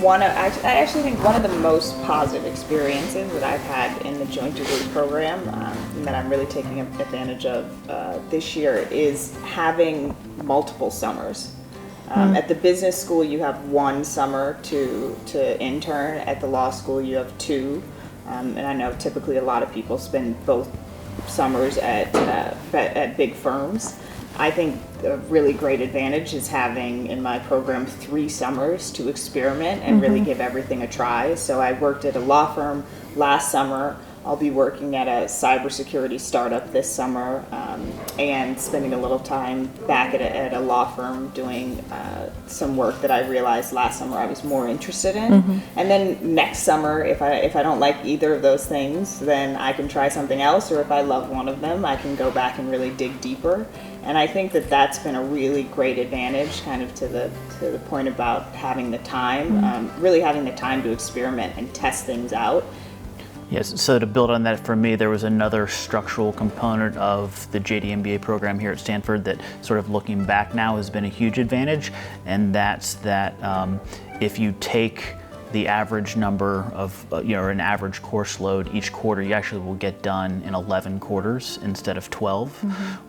I actually think one of the most positive experiences that I've had in the joint degree program, and that I'm really taking advantage of this year, is having multiple summers. At the business school, you have one summer to intern. At the law school, you have two. And I know typically a lot of people spend both summers at big firms. I think a really great advantage is having in my program 3 summers to experiment and really give everything a try. So I worked at a law firm last summer. I'll be working at a cybersecurity startup this summer, and spending a little time back at a law firm doing some work that I realized last summer I was more interested in. And then next summer, if I don't like either of those things, then I can try something else, or if I love one of them, I can go back and really dig deeper. And I think that that's been a really great advantage, kind of to the point about having the time, really having the time to experiment and test things out. Yes, so to build on that, for me, there was another structural component of the JD MBA program here at Stanford that, sort of looking back now, has been a huge advantage, and that's that if you take the average number of, or an average course load each quarter, you actually will get done in 11 quarters instead of 12,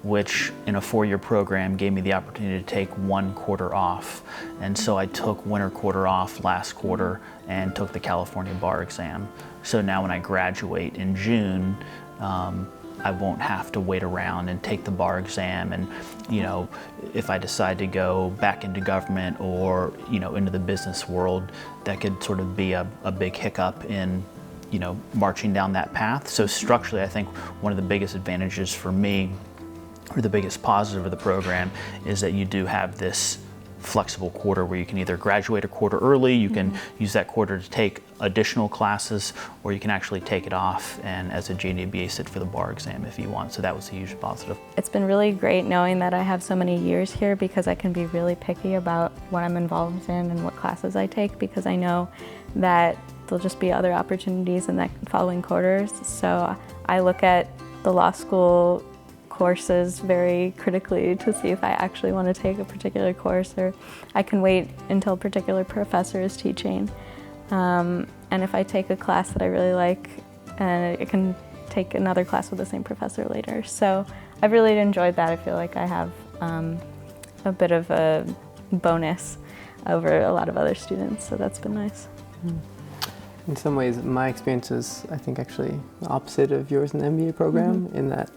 which in a 4-year program gave me the opportunity to take 1 quarter off. And so I took winter quarter off last quarter and took the California bar exam. So now when I graduate in June, I won't have to wait around and take the bar exam. And, if I decide to go back into government or, into the business world, that could sort of be a big hiccup in, marching down that path. So structurally, I think one of the biggest advantages for me, or the biggest positive of the program, is that you do have this flexible quarter where you can either graduate a quarter early, you can use that quarter to take additional classes, or you can actually take it off and as a JD sit for the bar exam if you want. So that was a huge positive. It's been really great knowing that I have so many years here, because I can be really picky about what I'm involved in and what classes I take, because I know that there'll just be other opportunities in the following quarters. So I look at the law school courses very critically to see if I actually want to take a particular course, or I can wait until a particular professor is teaching. And if I take a class that I really like, I can take another class with the same professor later. So I've really enjoyed that. I feel like I have a bit of a bonus over a lot of other students, so that's been nice. In some ways, my experience is, I think, actually the opposite of yours in the MBA program, in that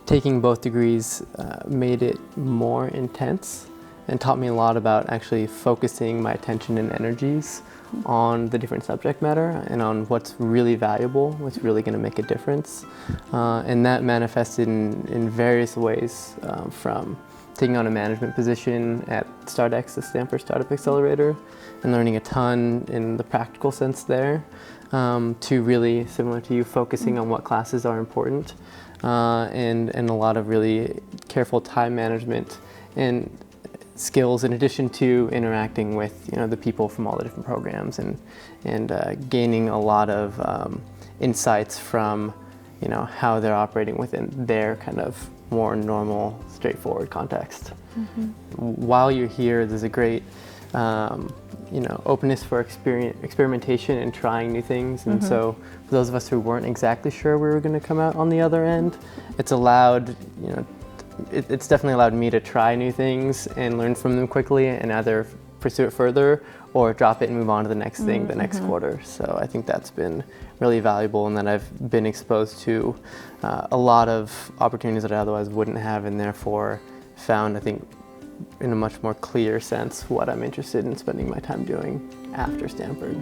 taking both degrees made it more intense and taught me a lot about actually focusing my attention and energies on the different subject matter and on what's really valuable, what's really going to make a difference. And that manifested in various ways, from taking on a management position at StartX, the Stanford Startup Accelerator, and learning a ton in the practical sense there, to really, similar to you, focusing on what classes are important, and a lot of really careful time management and skills, in addition to interacting with the people from all the different programs, and gaining a lot of insights from how they're operating within their kind of more normal, straightforward context. While you're here, there's a great openness for experimentation and trying new things. And so for those of us who weren't exactly sure we were going to come out on the other end, it's allowed, it's definitely allowed me to try new things and learn from them quickly and either pursue it further or drop it and move on to the next thing the next quarter. So I think that's been really valuable, and that I've been exposed to a lot of opportunities that I otherwise wouldn't have, and therefore found, I think, in a much more clear sense what I'm interested in spending my time doing after Stanford.